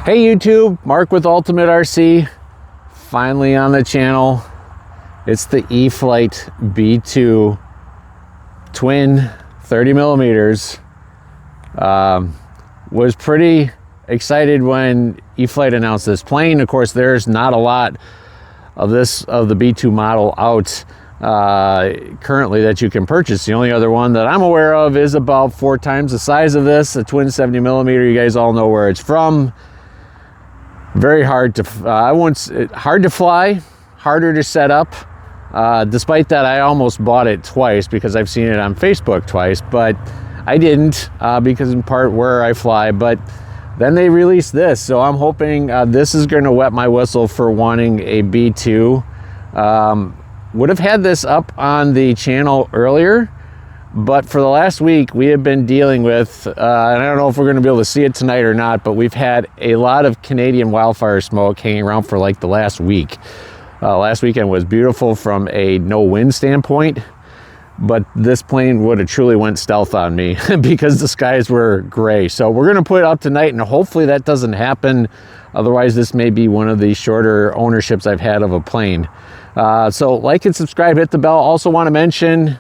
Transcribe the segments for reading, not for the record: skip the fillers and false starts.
Hey YouTube, Mark with Aultimate RC, finally on the channel. It's the Eflite B2 twin 30 millimeters. Was pretty excited when Eflite announced this plane. Of course, there's not a lot of the B2 model out currently that you can purchase. The only other one that I'm aware of is about 4 times the size of this, a twin 70 millimeter. You guys all know where it's from. Very hard to, hard to fly, harder to set up. Despite that, I almost bought it twice because I've seen it on Facebook twice, but I didn't because in part where I fly. But then they released this, so I'm hoping this is going to wet my whistle for wanting a B2. Would have had this up on the channel earlier, but for the last week we have been dealing with, and I don't know if we're going to be able to see it tonight or not, but we've had a lot of Canadian wildfire smoke hanging around for like the last week. Last weekend was beautiful from a no wind standpoint, but this plane would have truly went stealth on me because the skies were gray. So we're going to put it up tonight, and hopefully that doesn't happen. Otherwise, this may be one of the shorter ownerships I've had of a plane. So like and subscribe, hit the bell. Also want to mention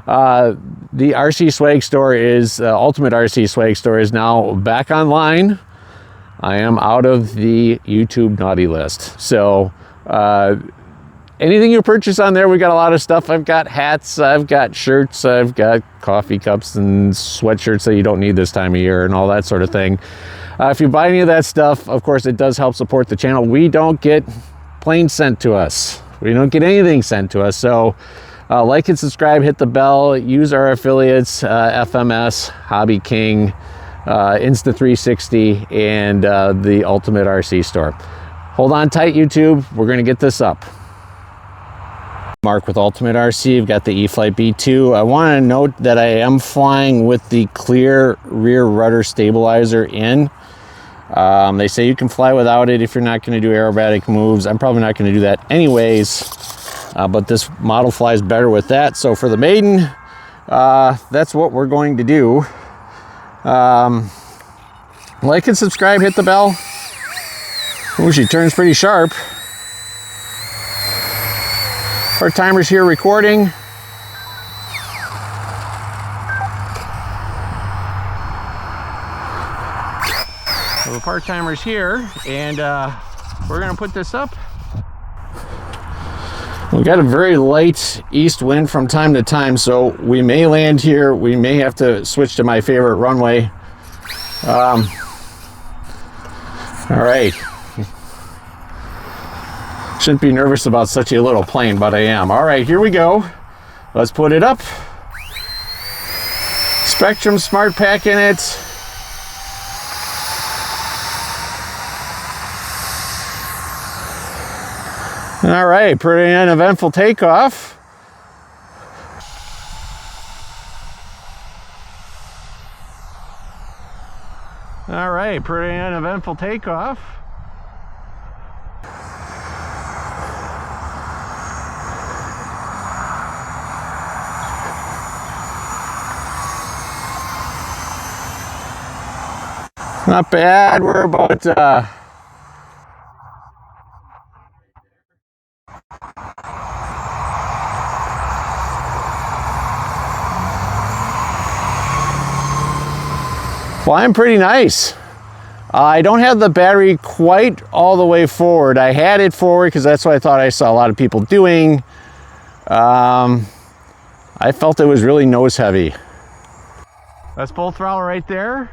the RC swag store is, Ultimate RC swag store is now back online. I am out of the YouTube naughty list. So anything you purchase on there, we got a lot of stuff. I've got hats, I've got shirts, I've got coffee cups and sweatshirts that you don't need this time of year and all that sort of thing. If you buy any of that stuff, of course, it does help support the channel. We don't get planes sent to us. We don't get anything sent to us. So like and subscribe, hit the bell, use our affiliates, FMS, Hobby King, Insta360, and the Ultimate RC store. Hold on tight, YouTube. We're going to get this up. Mark with Ultimate RC. I've got the Eflite B2. I want to note that I am flying with the clear rear rudder stabilizer in. They say you can fly without it if you're not going to do aerobatic moves. I'm probably not going to do that anyways, but this model flies better with that. So for the Maiden, that's what we're going to do. Like and subscribe, hit the bell. Oh, she turns pretty sharp. Our timer's here recording. So the part timer's here, and we're gonna put this up. We got a very light east wind from time to time, so we may land here. We may have to switch to my favorite runway. All right. Shouldn't be nervous about such a little plane, but I am. All right, here we go. Let's put it up. Spectrum Smart Pack in it. All right, pretty uneventful takeoff. All right, pretty uneventful takeoff. Not bad. We're about flying pretty nice. I don't have the battery quite all the way forward. I had it forward because that's what I thought I saw a lot of people doing. I felt it was really nose heavy. That's full throttle right there.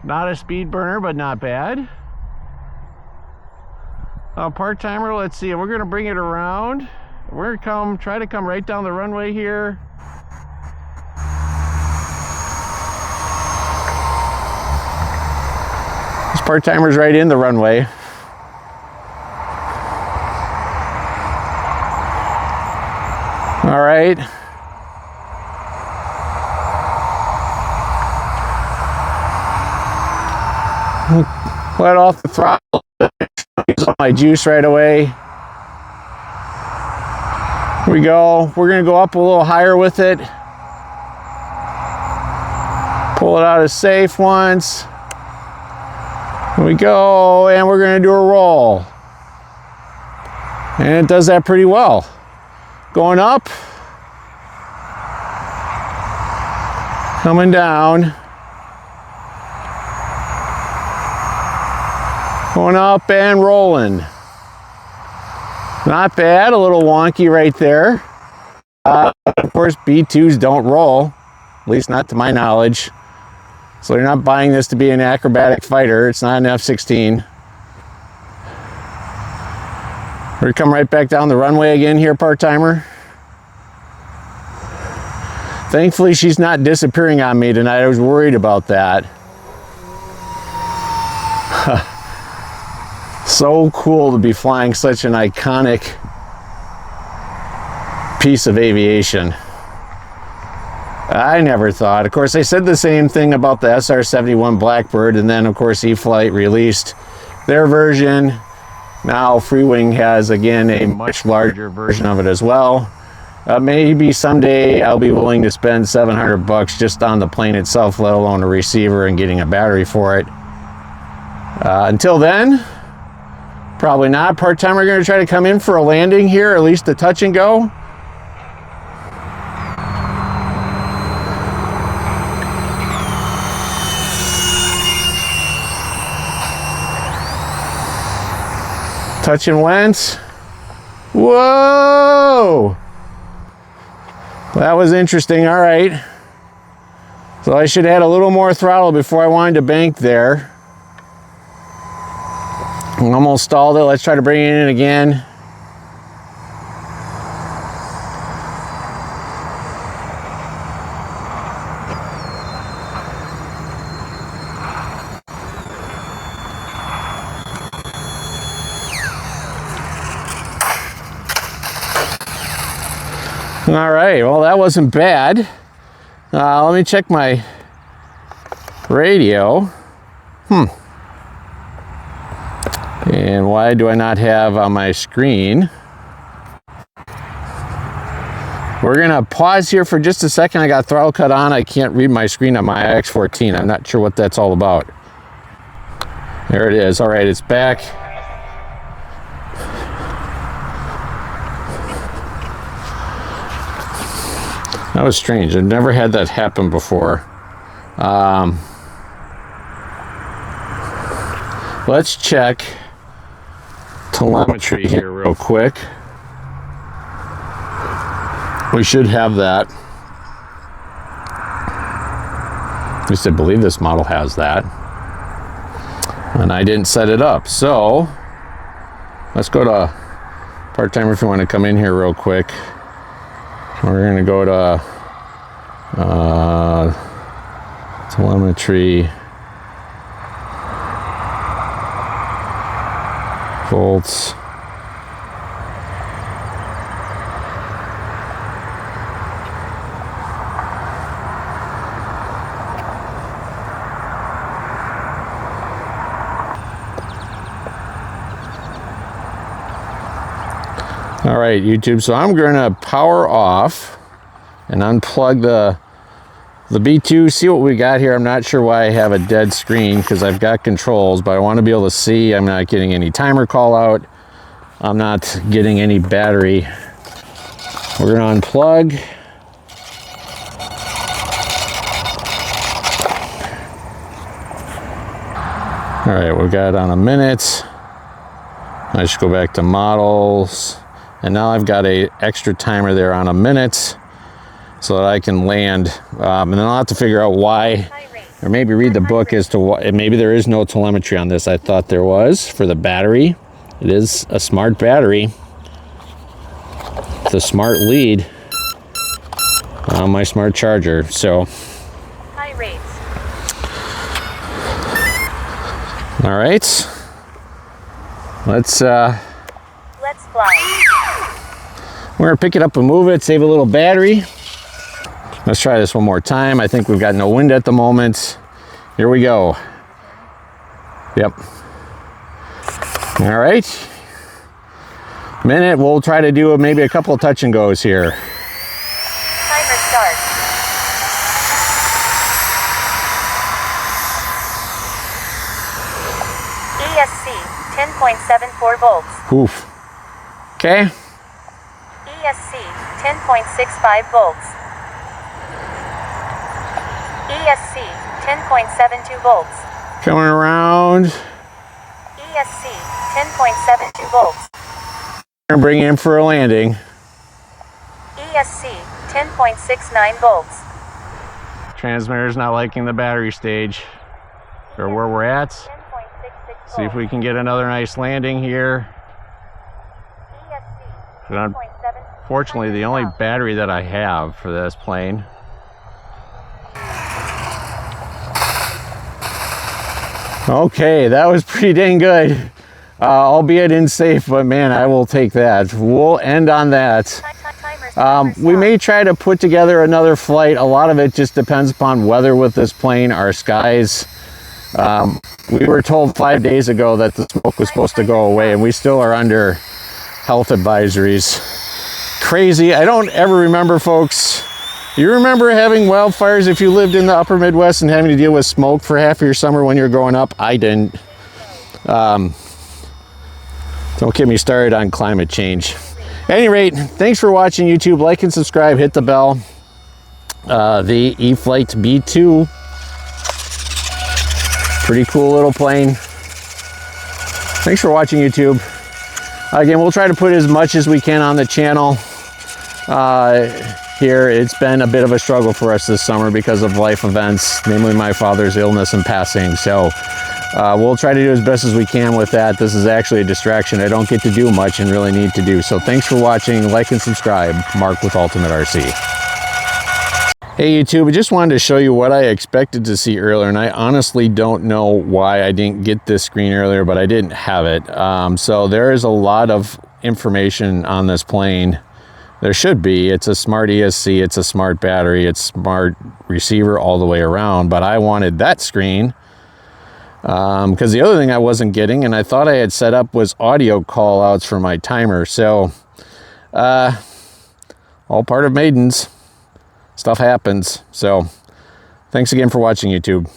Not a speed burner, but not bad. Part timer, let's see. We're gonna bring it around. We're gonna try to come right down the runway here. This part timer's right in the runway. All right. Let off the throttle. Use all my juice right away. Here we go. We're going to go up a little higher with it. Pull it out of safe once. Here we go, and we're gonna do a roll. And it does that pretty well. Going up, coming down, going up and rolling. Not bad, a little wonky right there. Of course, B2s don't roll, at least not to my knowledge. So you're not buying this to be an acrobatic fighter. It's not an F-16. We're gonna come right back down the runway again here, part-timer. Thankfully, she's not disappearing on me tonight. I was worried about that. So cool to be flying such an iconic piece of aviation. I never thought. Of course, they said the same thing about the SR-71 Blackbird, and then, of course, Eflite released their version. Now, Freewing has, again, a much larger version of it as well. Maybe someday I'll be willing to spend $700 just on the plane itself, let alone a receiver and getting a battery for it. Until then, probably not. Part-time, we're going to try to come in for a landing here, at least a touch and go. Touch and went. Whoa! That was interesting. All right. So I should add a little more throttle before I wanted to bank there. Almost stalled it. Let's try to bring it in again. All right, well, that wasn't bad. Let me check my radio. And why do I not have on my screen? We're gonna pause here for just a second. I got throttle cut on. I can't read my screen on my IX-14. I'm not sure what that's all about. There it is. All right, it's back. That was strange. I've never had that happen before. Let's check telemetry here real quick. We should have that. At least I believe this model has that. And I didn't set it up. So let's go to part-timer if you want to come in here real quick. We're going to go to telemetry, volts. All right, YouTube, so I'm going to power off and unplug the B2, see what we got here. I'm not sure why I have a dead screen because I've got controls, but I want to be able to see. I'm not getting any timer call out. I'm not getting any battery. We're going to unplug. All right, we got it on a minute. I should go back to models. And now I've got a extra timer there on a minute so that I can land. And then I'll have to figure out why, or maybe read the book as to why. Maybe there is no telemetry on this. I thought there was for the battery. It is a smart battery. It's a smart lead on my smart charger. So, high rates. All right. Let's fly. We're gonna pick it up and move it, save a little battery. Let's try this one more time. I think we've got no wind at the moment. Here we go. Yep. All right. Minute, we'll try to do maybe a couple of touch and goes here. Timer start. ESC 10.74 volts. Oof. Okay. ESC 10.65 volts. ESC 10.72 volts. Coming around. ESC 10.72 volts. We're gonna bring in for a landing. ESC 10.69 volts. Transmitter's not liking the battery stage or where we're at. 10.66 volts. See if we can get another nice landing here. ESC But unfortunately, the only battery that I have for this plane. Okay, that was pretty dang good. Albeit unsafe, but man, I will take that. We'll end on that. We may try to put together another flight. A lot of it just depends upon weather with this plane, our skies. We were told 5 days ago that the smoke was supposed to go away, and we still are under health advisories. Crazy. I don't ever remember, folks. You remember having wildfires if you lived in the upper Midwest and having to deal with smoke for half of your summer when you're growing up? I didn't. Don't get me started on climate change. At any rate, thanks for watching, YouTube. Like and subscribe, hit the bell. The Eflite B2. Pretty cool little plane. Thanks for watching, YouTube. Again, we'll try to put as much as we can on the channel. Here, it's been a bit of a struggle for us this summer because of life events, namely my father's illness and passing. So we'll try to do as best as we can with that. This is actually a distraction I don't get to do much and really need to do. So thanks for watching. Like and subscribe. Mark with Aultimate RC. Hey YouTube, I just wanted to show you what I expected to see earlier, and I honestly don't know why I didn't get this screen earlier, but I didn't have it. So there is a lot of information on this plane. There should be. It's a smart ESC, it's a smart battery, it's smart receiver all the way around, but I wanted that screen because the other thing I wasn't getting, and I thought I had set up, was audio call outs for my timer. So all part of Maidens. Stuff happens. So thanks again for watching, YouTube.